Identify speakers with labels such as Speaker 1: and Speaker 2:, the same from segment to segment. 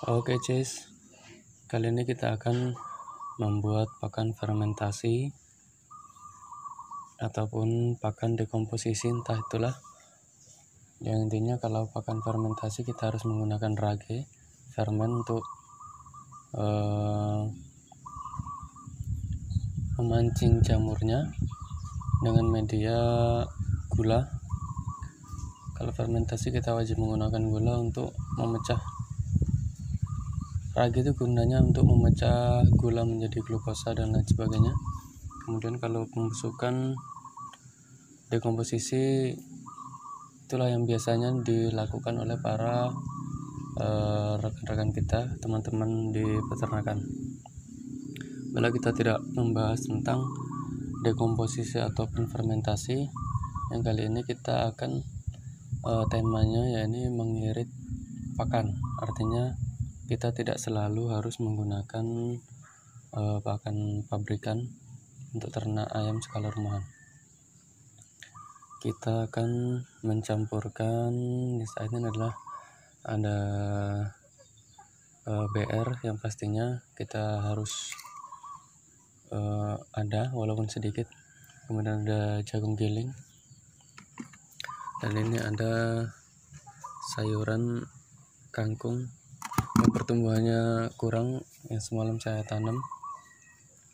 Speaker 1: Oke Cis, kali ini kita akan membuat pakan fermentasi ataupun pakan dekomposisi, entah itulah. Yang intinya kalau pakan fermentasi kita harus menggunakan rage ferment untuk memancing jamurnya dengan media gula. Kalau fermentasi kita wajib menggunakan gula untuk memecah. Ragi itu gunanya untuk memecah gula menjadi glukosa dan lain sebagainya. Kemudian kalau pembusukan dekomposisi, itulah yang biasanya dilakukan oleh para rekan-rekan kita, teman-teman di peternakan. Bila kita tidak membahas tentang dekomposisi ataupun fermentasi, yang kali ini kita akan temanya yakni mengirit pakan. Artinya kita tidak selalu harus menggunakan pakan pabrikan untuk ternak ayam skala rumahan. Kita akan mencampurkan, saat ini adalah ada BR yang pastinya kita harus ada walaupun sedikit. Kemudian ada jagung giling, dan ini ada sayuran kangkung yang pertumbuhannya kurang, yang semalam saya tanam,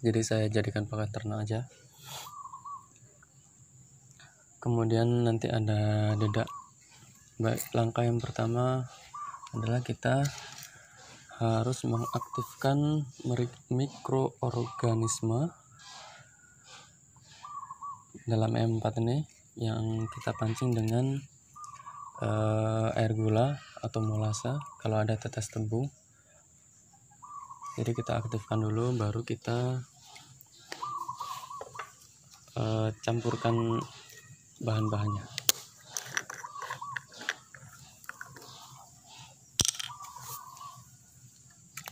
Speaker 1: jadi saya jadikan pakan ternak aja. Kemudian nanti ada dedak. Baik, langkah yang pertama adalah kita harus mengaktifkan mikroorganisme dalam M4 ini yang kita pancing dengan air gula atau molasa kalau ada tetes tebu. Jadi kita aktifkan dulu, baru kita campurkan bahan-bahannya.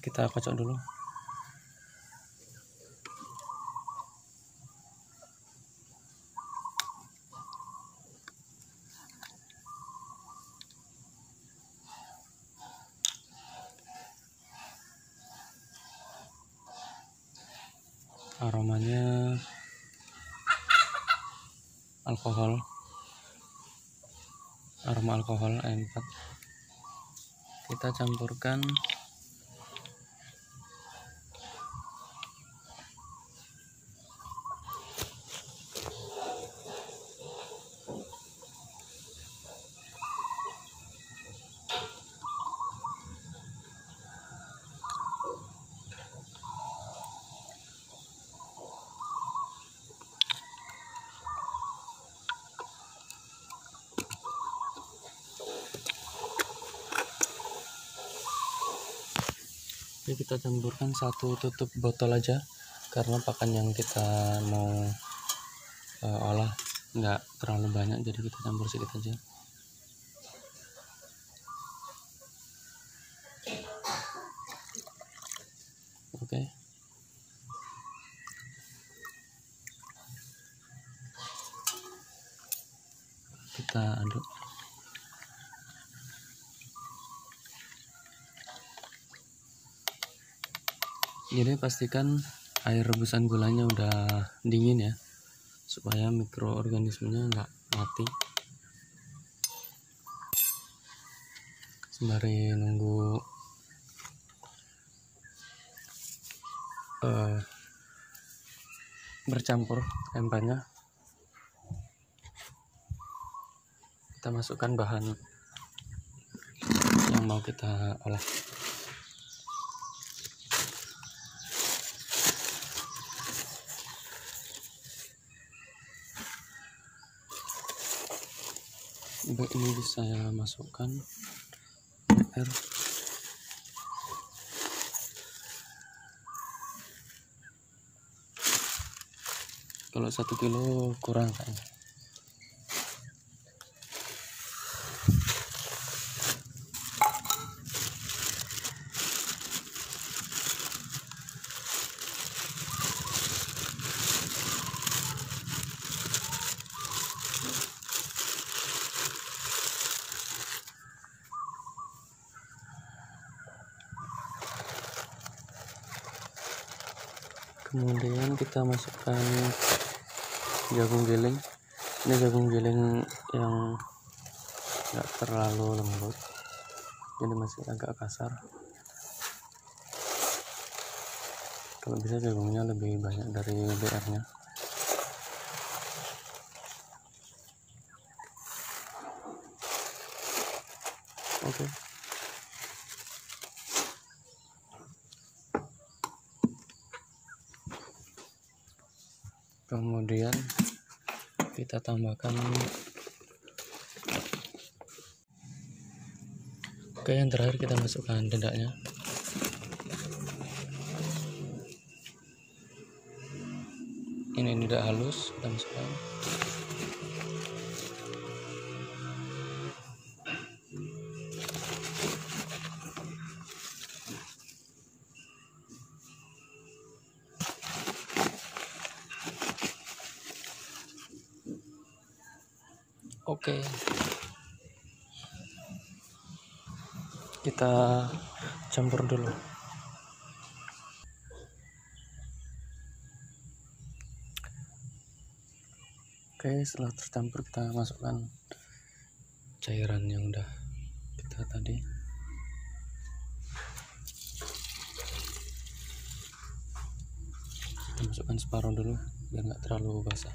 Speaker 1: Kita kocok dulu. Aromanya aroma alkohol M4. Kita campurkan Jadi kita campurkan satu tutup botol aja, karena pakan yang kita mau olah nggak terlalu banyak, jadi kita campur sedikit aja. Oke. Kita aduk. Jadi pastikan air rebusan gulanya udah dingin ya, supaya mikroorganismenya nggak mati. Sembari nunggu bercampur M4-nya, kita masukkan bahan yang mau kita olah. Baik, ini bisa saya masukkan air. Kalau 1 kilo kurang kayaknya. Kemudian kita masukkan jagung giling. Ini jagung giling yang nggak terlalu lembut, jadi masih agak kasar. Kalau bisa jagungnya lebih banyak dari BR-nya. Oke. Kemudian kita tambahkan yang terakhir, kita masukkan dedaknya. Ini tidak halus, kita masukkan. Oke. Kita campur dulu. Oke, setelah tercampur kita masukkan cairan yang udah kita tadi. Kita masukkan separuh dulu biar nggak terlalu basah.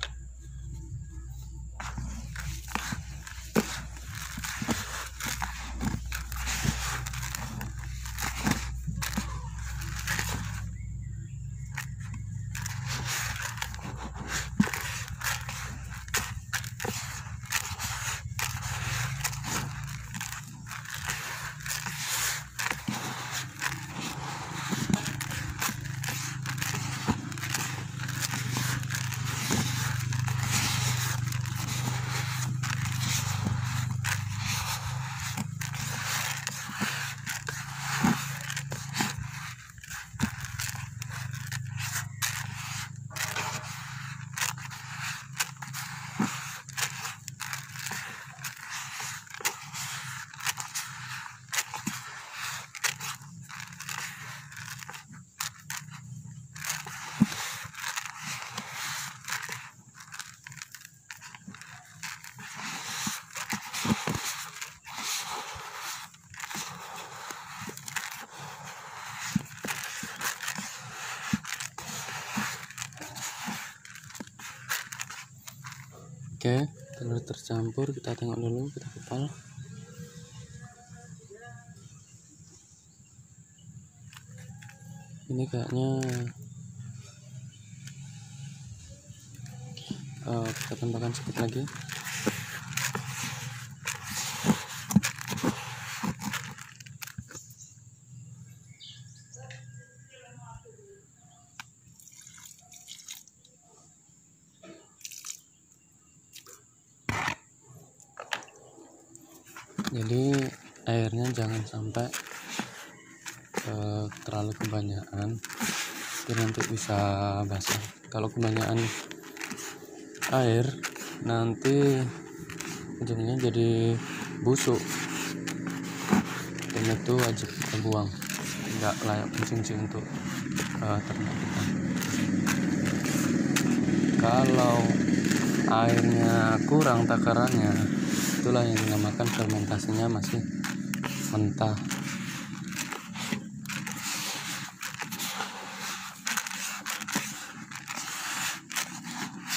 Speaker 1: Oke, telur tercampur, kita tengok dulu, kita kepal. Ini kayaknya kita tambahkan sedikit lagi. Jadi airnya jangan sampai terlalu kebanyakan, jadi nanti bisa basah. Kalau kebanyakan air nanti ujungnya jadi busuk, dan itu wajib kita buang, nggak layak konsumsi untuk ternak kita. Kalau airnya kurang takarannya, itulah yang dinamakan fermentasinya masih mentah.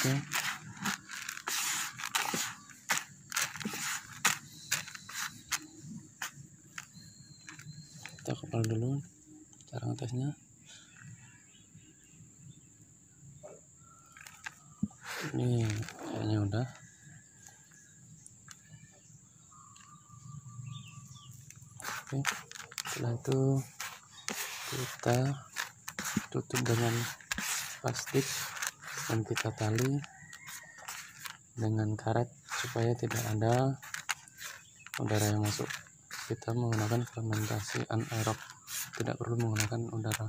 Speaker 1: Oke. Kita kepal dulu cara ngetesnya. Ini kayaknya udah. Oke, setelah itu kita tutup dengan plastik dan kita tali dengan karet supaya tidak ada udara yang masuk. Kita menggunakan fermentasi anaerob, tidak perlu menggunakan udara.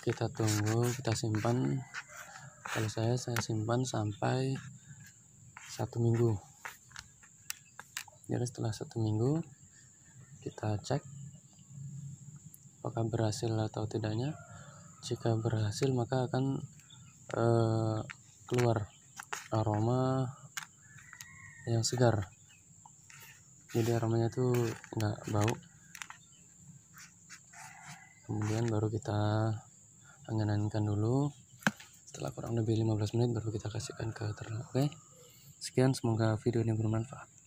Speaker 1: Kita tunggu, kita simpan. Kalau saya simpan sampai 1 minggu. Jadi setelah 1 minggu kita cek apakah berhasil atau tidaknya. Jika berhasil maka akan keluar aroma yang segar, jadi aromanya tuh nggak bau. Kemudian baru kita anginkan dulu. Setelah kurang lebih 15 menit baru kita kasihkan ke ternak. Oke, sekian, semoga video ini bermanfaat.